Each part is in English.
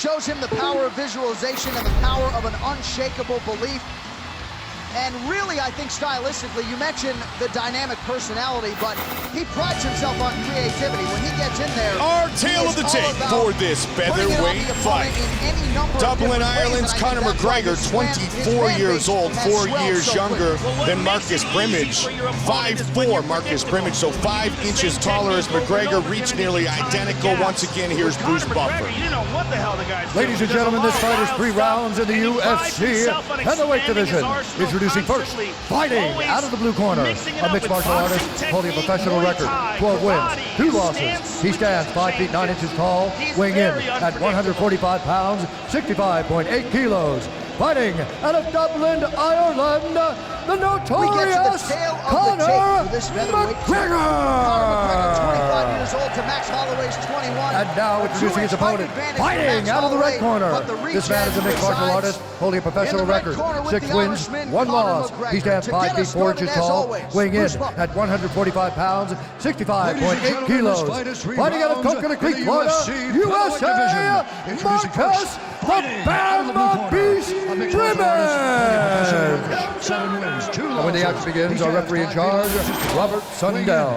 shows him the power of visualization and the power of an unshakable belief. And really, I think stylistically, you mentioned the dynamic personality, but he prides himself on creativity. When he gets in there, our tale of the tape for this featherweight fight. Dublin, Ireland's Conor McGregor, 24 years old, 4 years younger than Marcus Brimage. 5'4", Marcus Brimage, so 5 inches taller as McGregor, reached nearly identical. Once again, here's Bruce Buffer. Ladies and gentlemen, this fight is 3 rounds in the UFC featherweight division. Introducing first, fighting out of the blue corner, a mixed martial artist holding a professional record, 12 wins, 2 losses. He stands 5 feet 9 inches tall, weighing in at 145 pounds, 65.8 kilos. Fighting out of Dublin, Ireland, the notorious Conor McGregor. Conor McGregor, 25 years old to Max Holloway's 21. And now introducing his opponent, fighting out of the red corner. This man is a mixed martial artist holding a professional record, 6 wins, 1 loss. He stands 5 feet 4 inches tall, weighing in at 145 pounds, 65.8 kilos. Fighting out of Coconut Creek, Florida, USA, Marcus the Bama Beast Brimage. And when the action begins, our referee in charge, Robert Sundell.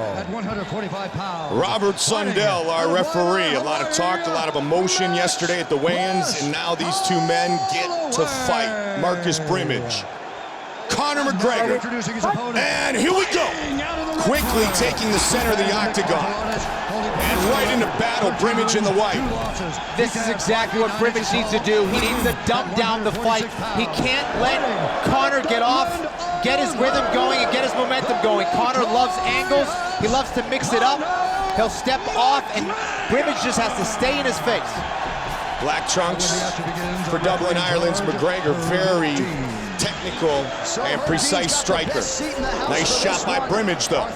Robert Sundell, our referee. A lot of talk, a lot of emotion yesterday at the weigh-ins, and now these 2 men get to fight. Marcus Brimage, Conor McGregor, and here we go. Quickly taking the center of the octagon. And right into battle, Brimage in the white. This is exactly what Brimage needs to do. He needs to dumb down the fight. He can't let Conor get off, get his rhythm going, and get his momentum going. Conor loves angles. He loves to mix it up. He'll step off, and Brimage just has to stay in his face. Black trunks for Dublin, Ireland's McGregor. Very technical and precise striker. Nice shot by Brimage, though.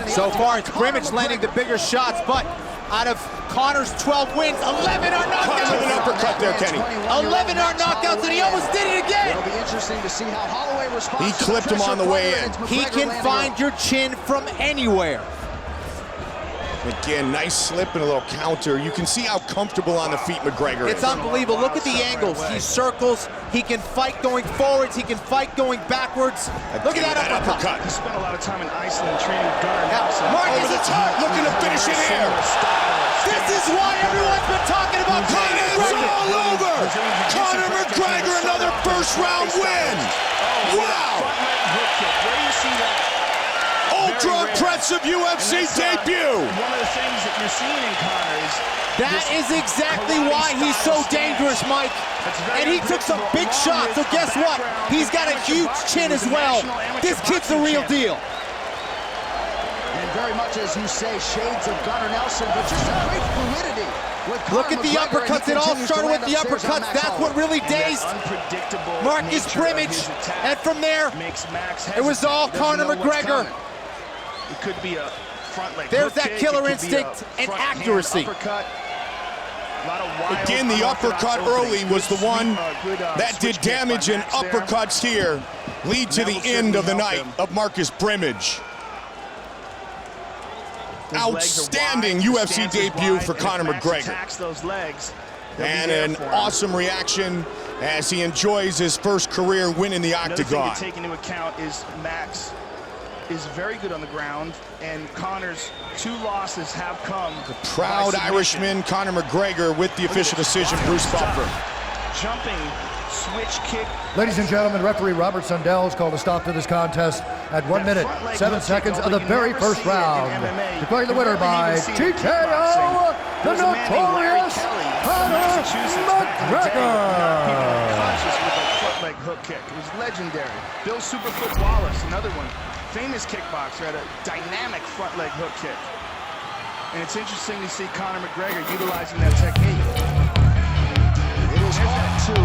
So far, it's Brimage landing the bigger shots, but out of Conor's 12 wins, 11 are knockouts. An uppercut there, Kenny. 11 are knockouts, and he almost did it again. It'll be interesting to see how Holloway responds. He clipped him on the way in. He can find your chin from anywhere. Again, nice slip and a little counter. You can see how comfortable on the feet McGregor is. It's unbelievable. Look at the angles. He circles. He can fight going forwards. He can fight going backwards. Look at that uppercut. He spent a lot of time in Iceland training with Gunnar Nelson. Over the top, looking to finish it here. This is why everyone's been talking about Conor McGregor. It's all over. Conor McGregor, another first-round win. Wow. Where do you see that? Ultra impressive UFC debut. One of the things that you're seeing in Conor is that is exactly why he's so dangerous, Mike. And he took some big shots, so guess what? He's got a huge chin as well. This kid's the real deal. And very much, as you say, shades of Gunnar Nelson, but just a great fluidity. Look at the uppercuts. It all started with the uppercuts. That's what really dazed Marcus Brimage. And from there, it was all Conor McGregor. It could be a front leg. There's that killer instinct and accuracy. Again, the uppercut early was the one that did damage, and uppercuts here lead to the end of the night of Marcus Brimage. Outstanding UFC debut for Conor McGregor. And an awesome reaction as he enjoys his first career win in the octagon. Another thing to take into account is Max is very good on the ground, and Conor's 2 losses have come. The proud Irishman, Conor McGregor, with the official decision, Bruce Buffer. Jumping switch kick. Ladies and gentlemen, referee Robert Sundell has called a stop to this contest at 1 minute, 7 seconds of the very first round. Declaring the winner by TKO, the notorious Conor McGregor. Leg hook kick. It was legendary. Bill Superfoot Wallace, another one. Famous kickboxer, had a dynamic front leg hook kick. And it's interesting to see Conor McGregor utilizing that technique. It is hard to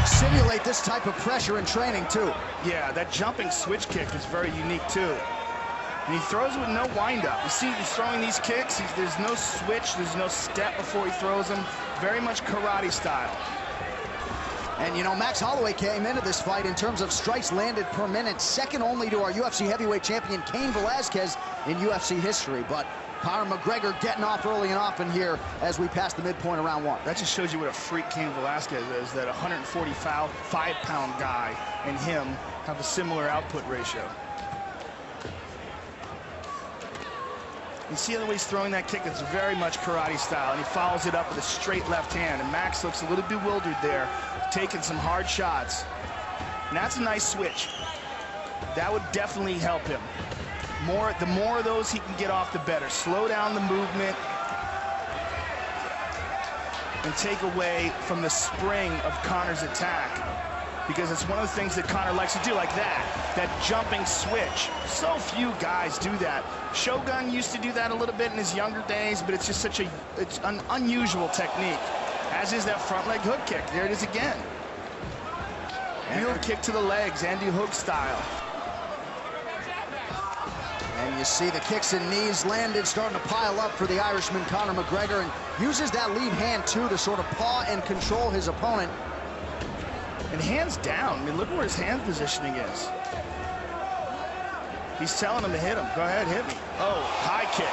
simulate this type of pressure in training, too. Yeah, that jumping switch kick is very unique, too. And he throws with no wind-up. You see, he's throwing these kicks. There's no switch. There's no step before he throws them. Very much karate style. And you know, Max Holloway came into this fight in terms of strikes landed per minute, second only to our UFC heavyweight champion Cain Velasquez in UFC history. But Conor McGregor getting off early and often here as we pass the midpoint of round one. That just shows you what a freak Cain Velasquez is, that 145-pound guy and him have a similar output ratio. You see the way he's throwing that kick? It's very much karate style, and he follows it up with a straight left hand. And Max looks a little bewildered there, taking some hard shots. And that's a nice switch. That would definitely help him. The more of those he can get off, the better. Slow down the movement and take away from the spring of Conor's attack, because it's one of the things that Conor likes to do, like that jumping switch. So few guys do that. Shogun used to do that a little bit in his younger days, but it's just it's an unusual technique, as is that front leg hook kick. There it is again. Wheel kick to the legs, Andy Hook style. And you see the kicks and knees landed, starting to pile up for the Irishman Conor McGregor, and uses that lead hand too to sort of paw and control his opponent. And hands down. I mean, look where his hand positioning is. He's telling him to hit him. Go ahead, hit me. Oh, high kick.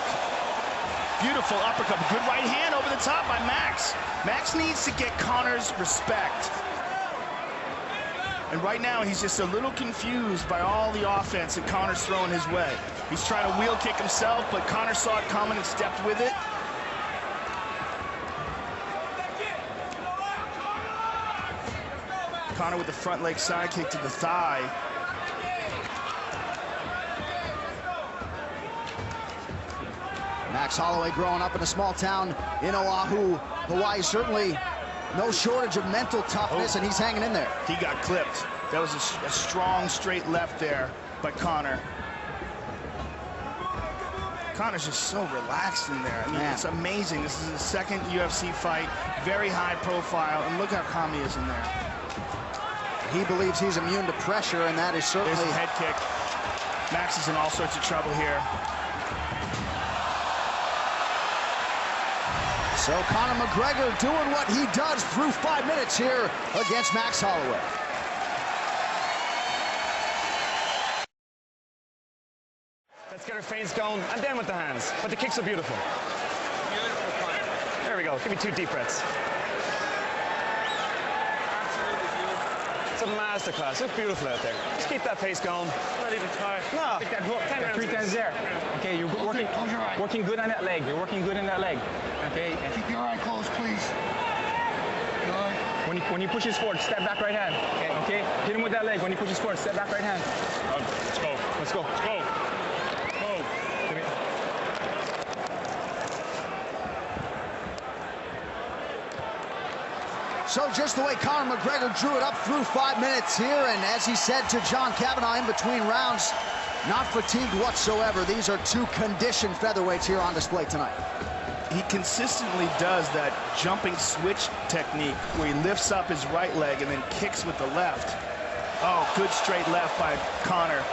Beautiful uppercut. Good right hand over the top by Max. Max needs to get Conor's respect. And right now, he's just a little confused by all the offense that Conor's throwing his way. He's trying to wheel kick himself, but Conor saw it coming and stepped with it. Conor with the front leg side kick to the thigh. Max Holloway growing up in a small town in Oahu, Hawaii. Certainly no shortage of mental toughness, and he's hanging in there. He got clipped. That was a strong straight left there by Conor. Conor's just so relaxed in there. I mean, it's amazing. This is his second UFC fight, very high profile, and look how calm he is in there. He believes he's immune to pressure, and that is certainly... There's a head kick. Max is in all sorts of trouble here. So Conor McGregor doing what he does through 5 minutes here against Max Holloway. Let's get our feints going, and then with the hands. But the kicks are beautiful. There we go. Give me 2 deep breaths. It's a masterclass. It's beautiful out there. Just keep that pace going. Not even tired. No. Take that hook. 3 times there. Okay, you're working good on that leg. You're working good in that leg. Okay. Keep your eye closed, please. Good. When he pushes forward, step back right hand. Okay. Hit him with that leg. When he pushes forward, step back right hand. Let's go. Let's go. Let's go. Go. So just the way Conor McGregor drew it up through 5 minutes here, and as he said to John Kavanagh in between rounds, not fatigued whatsoever. These are 2 conditioned featherweights here on display tonight. He consistently does that jumping switch technique where he lifts up his right leg and then kicks with the left. Oh, good straight left by Conor.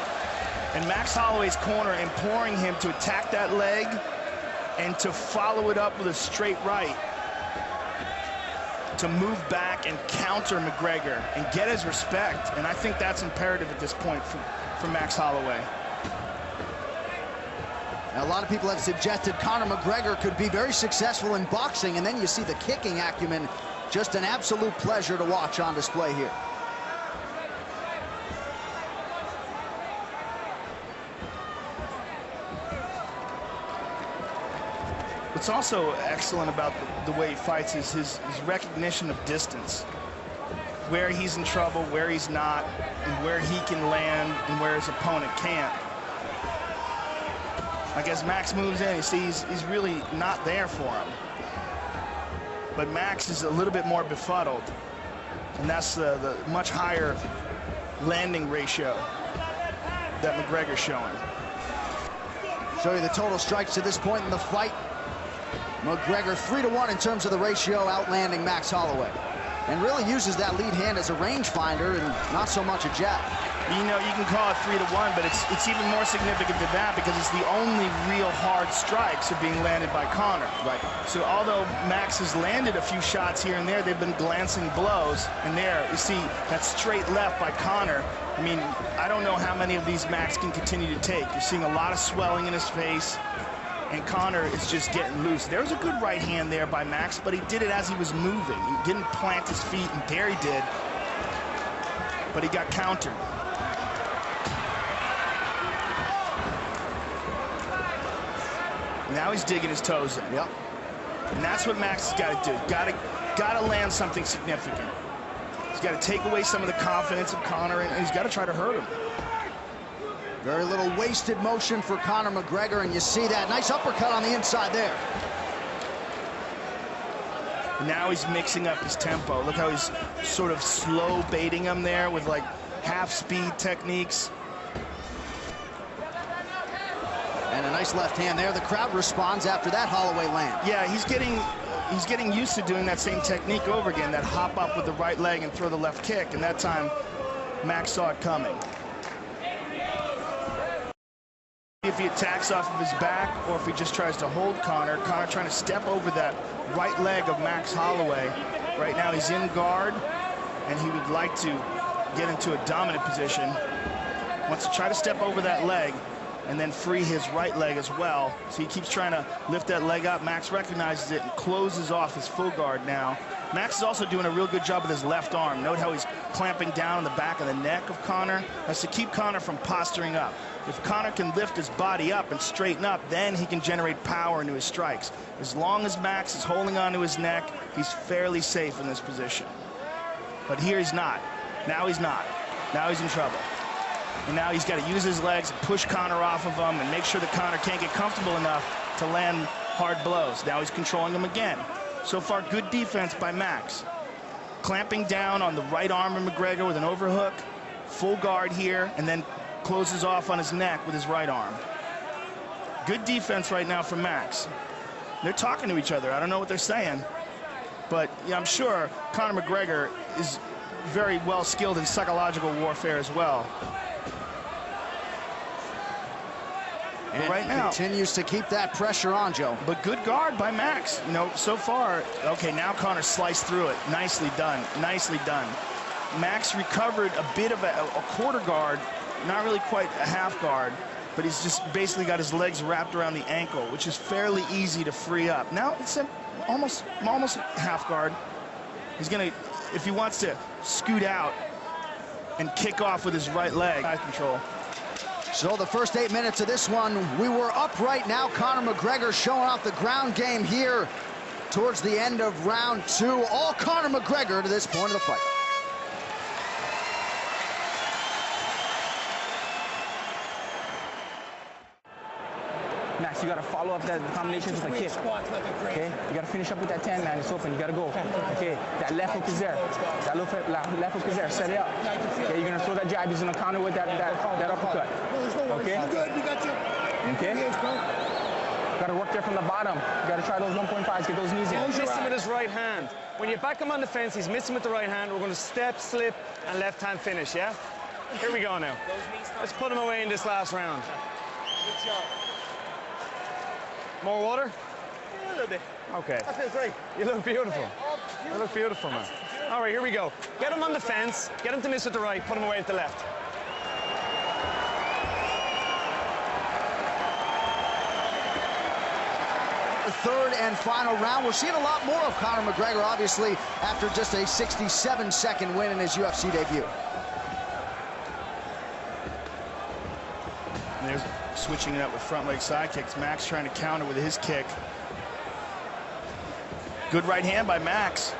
And Max Holloway's corner imploring him to attack that leg and to follow it up with a straight right, to move back and counter McGregor and get his respect. And I think that's imperative at this point for Max Holloway. Now, a lot of people have suggested Conor McGregor could be very successful in boxing, and then you see the kicking acumen. Just an absolute pleasure to watch on display here. What's also excellent about the way he fights is his recognition of distance. Where he's in trouble, where he's not, and where he can land, and where his opponent can't. I guess Max moves in, you see he's really not there for him. But Max is a little bit more befuddled, and that's the much higher landing ratio that McGregor's showing. Show you the total strikes to this point in the fight. McGregor 3-1 in terms of the ratio, outlanding Max Holloway. And really uses that lead hand as a rangefinder and not so much a jab. You know, you can call it 3-1, but it's even more significant than that because it's the only real hard strikes are being landed by Conor. Right. So although Max has landed a few shots here and there, they've been glancing blows. And there, you see that straight left by Conor. I mean, I don't know how many of these Max can continue to take. You're seeing a lot of swelling in his face, and Conor is just getting loose. There was a good right hand there by Max, but he did it as he was moving. He didn't plant his feet, and there he did, but he got countered. Now he's digging his toes in. Yep. And that's what Max has got to do. Got to land something significant. He's got to take away some of the confidence of Conor, and he's got to try to hurt him. Very little wasted motion for Conor McGregor, and you see that nice uppercut on the inside there. And now he's mixing up his tempo. Look how he's sort of slow baiting him there with like half-speed techniques. And a nice left hand there. The crowd responds after that Holloway land. Yeah, he's getting used to doing that same technique over again, that hop up with the right leg and throw the left kick, and that time Max saw it coming. If he attacks off of his back or if he just tries to hold Conor trying to step over that right leg of Max Holloway. Right now he's in guard, and he would like to get into a dominant position. Wants to try to step over that leg and then free his right leg as well. So he keeps trying to lift that leg up. Max recognizes it and closes off his full guard now. Max is also doing a real good job with his left arm. Note how he's clamping down on the back of the neck of Conor. That's to keep Conor from posturing up. If Conor can lift his body up and straighten up, then he can generate power into his strikes. As long as Max is holding onto his neck, he's fairly safe in this position. But here he's not. Now he's not. Now he's in trouble. And now he's got to use his legs and push Conor off of him and make sure that Conor can't get comfortable enough to land hard blows. Now he's controlling him again. So far, good defense by Max. Clamping down on the right arm of McGregor with an overhook, full guard here, and then closes off on his neck with his right arm. Good defense right now from Max. They're talking to each other. I don't know what they're saying, but yeah, I'm sure Conor McGregor is very well skilled in psychological warfare as well. And right now continues to keep that pressure on, Joe. But good guard by Max. You know, so far, okay, now Conor sliced through it. Nicely done, nicely done. Max recovered a bit of a quarter guard, not really quite a half guard, but he's just basically got his legs wrapped around the ankle, which is fairly easy to free up. Now it's almost half guard. He's gonna, if he wants to scoot out and kick off with his right leg, eye control. So the first 8 minutes of this one, we were up right now. Conor McGregor showing off the ground game here towards the end of round 2. All Conor McGregor to this point of the fight. Max, you got to follow up that combination with a kick. Okay? You got to finish up with that 10, man. It's open. You got to go. Okay? That left hook is there. That left hook is there. Set it up. Okay? You're going to throw that jab. He's going to counter with that uppercut. Okay? Okay? Got to work there from the bottom. You got to try those 1.5s. Get those knees in. He's missing with his right hand. When you back him on the fence, he's missing with the right hand. We're going to step, slip, and left hand finish, yeah? Here we go now. Let's put him away in this last round. Good job. More water? Yeah, a little bit. Okay. That feels great. You look beautiful. You look beautiful, man. All right, here we go. Get him on the fence. Get him to miss with the right. Put him away with the left. The third and final round. We're seeing a lot more of Conor McGregor, obviously, after just a 67-second win in his UFC debut. And there's switching it up with front leg side kicks. Max trying to counter with his kick. Good right hand by Max.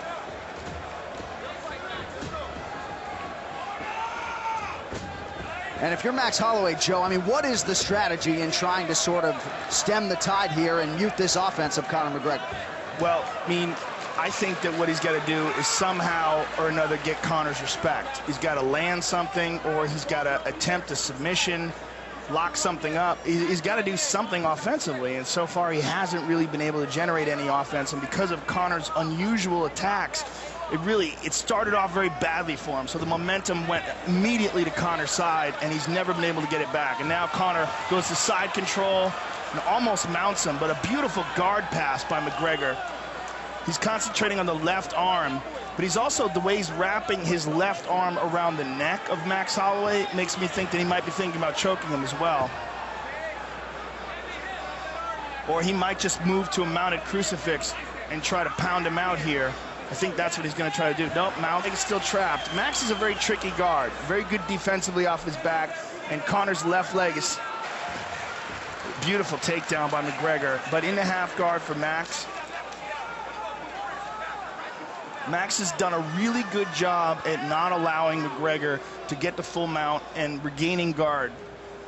And if you're Max Holloway, Joe, I mean, what is the strategy in trying to sort of stem the tide here and mute this offense of Conor McGregor? Well, I mean, I think that what he's got to do is somehow or another get Conor's respect. He's got to land something, or he's got to attempt a submission, lock something up. He's got to do something offensively, and so far he hasn't really been able to generate any offense. And because of Conor's unusual attacks, it started off very badly for him. So the momentum went immediately to Conor's side, and he's never been able to get it back. And now Conor goes to side control and almost mounts him, but a beautiful guard pass by McGregor. He's concentrating on the left arm, but he's also, the way he's wrapping his left arm around the neck of Max Holloway makes me think that he might be thinking about choking him as well. Or he might just move to a mounted crucifix and try to pound him out here. I think that's what he's going to try to do. Nope, Mount is still trapped. Max is a very tricky guard, very good defensively off his back, and Conor's left leg is beautiful takedown by McGregor, but in the half guard for Max. Max has done a really good job at not allowing McGregor to get the full mount and regaining guard.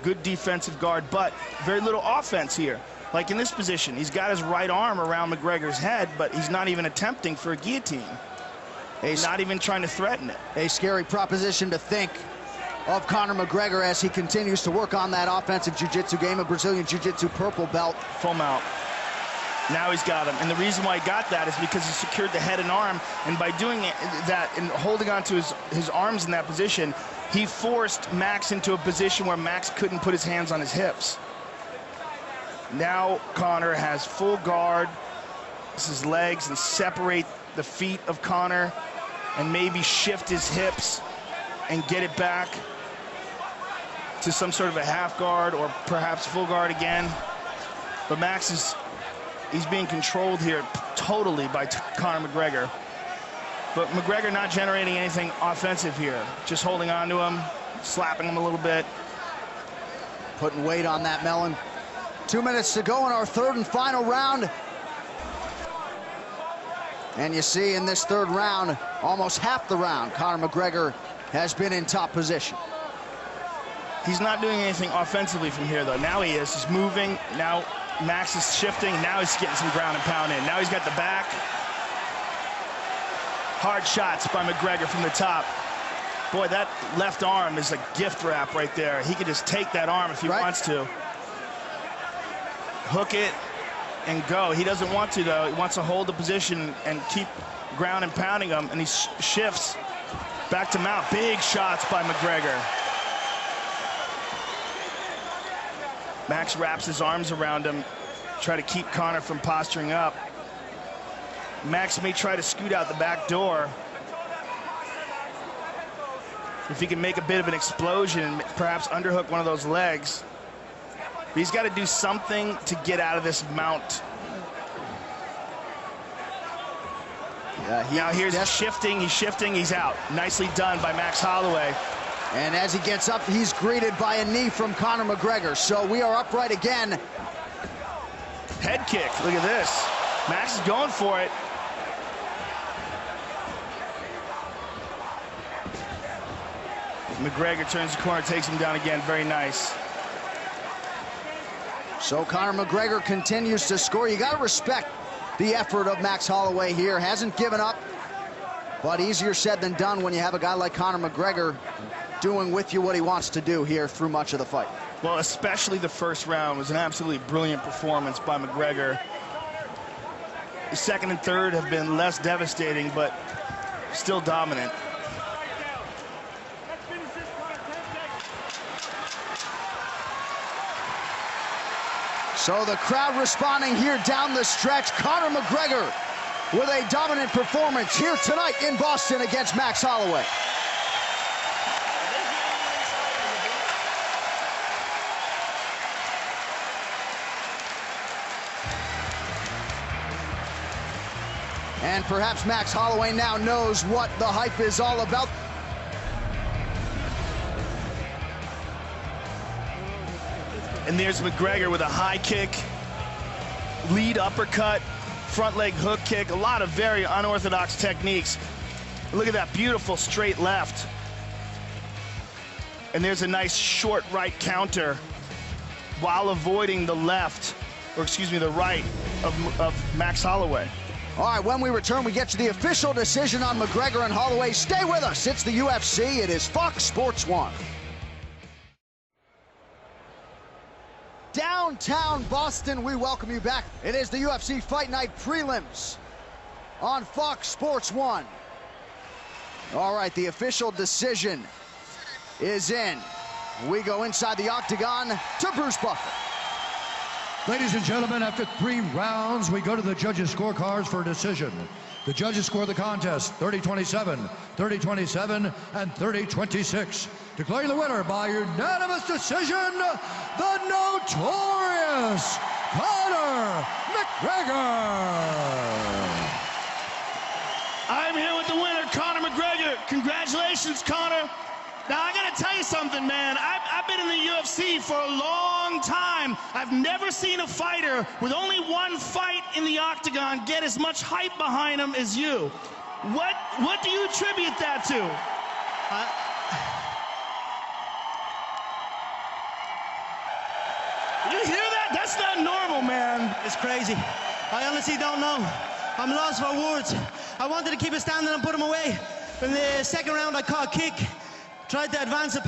Good defensive guard, but very little offense here. Like in this position, he's got his right arm around McGregor's head, but he's not even attempting for a guillotine. He's not even trying to threaten it. A scary proposition to think of Conor McGregor as he continues to work on that offensive jiu-jitsu game, a Brazilian jiu-jitsu purple belt. Full mount. Now he's got him. And the reason why he got that is because he secured the head and arm, and by doing that and holding on to his arms in that position, he forced Max into a position where Max couldn't put his hands on his hips. Now Conor has full guard. This is legs, and separate the feet of Conor and maybe shift his hips and get it back to some sort of a half guard or perhaps full guard again. But Max he's being controlled here totally by Conor McGregor. But McGregor not generating anything offensive here, just holding on to him, slapping him a little bit. Putting weight on that melon. 2 minutes to go in our third and final round. And you see in this third round, almost half the round, Conor McGregor has been in top position. He's not doing anything offensively from here, though. Now he is. He's moving. Now Max is shifting. Now he's getting some ground and pound in. Now he's got the back. Hard shots by McGregor from the top. Boy, that left arm is a gift wrap right there. He could just take that arm if he wants to. Hook it and go. He doesn't want to, though. He wants to hold the position and keep ground and pounding him, and he shifts back to mount. Big shots by McGregor. Max wraps his arms around him, try to keep Conor from posturing up. Max may try to scoot out the back door. If he can make a bit of an explosion, perhaps underhook one of those legs. But he's got to do something to get out of this mount. Now here's shifting, he's out. Nicely done by Max Holloway. And as he gets up, he's greeted by a knee from Conor McGregor. So we are upright again. Head kick, look at this. Max is going for it. McGregor turns the corner, takes him down again, very nice. So Conor McGregor continues to score. You got to respect the effort of Max Holloway here. Hasn't given up, but easier said than done when you have a guy like Conor McGregor doing with you what he wants to do here through much of the fight. Well, especially the first round was an absolutely brilliant performance by McGregor. The second and third have been less devastating, but still dominant. So the crowd responding here down the stretch. Conor McGregor with a dominant performance here tonight in Boston against Max Holloway. And perhaps Max Holloway now knows what the hype is all about. And there's McGregor with a high kick, lead uppercut, front leg hook kick, a lot of very unorthodox techniques. Look at that beautiful straight left. And there's a nice short right counter while avoiding the left, or excuse me, the right of Max Holloway. All right, when we return, we get to the official decision on McGregor and Holloway. Stay with us. It's the UFC. It is Fox Sports 1. Downtown Boston, we welcome you back. It is the UFC Fight Night prelims on Fox Sports 1. All right, the official decision is in. We go inside the octagon to Bruce Buffer. Ladies and gentlemen, after 3 rounds, we go to the judges' scorecards for a decision. The judges score the contest 30-27, 30-27, and 30-26. Declaring the winner by unanimous decision, the notorious Conor McGregor. I'm here with the winner, Conor McGregor. Congratulations, Conor. Now, I gotta tell you something, man. I've been in the UFC for a long time. I've never seen a fighter with only one fight in the octagon get as much hype behind him as you. What do you attribute that to? You hear that? That's not normal, man. It's crazy. I honestly don't know. I'm lost for words. I wanted to keep it standing and put him away. In the second round, I caught a kick. Tried to advance the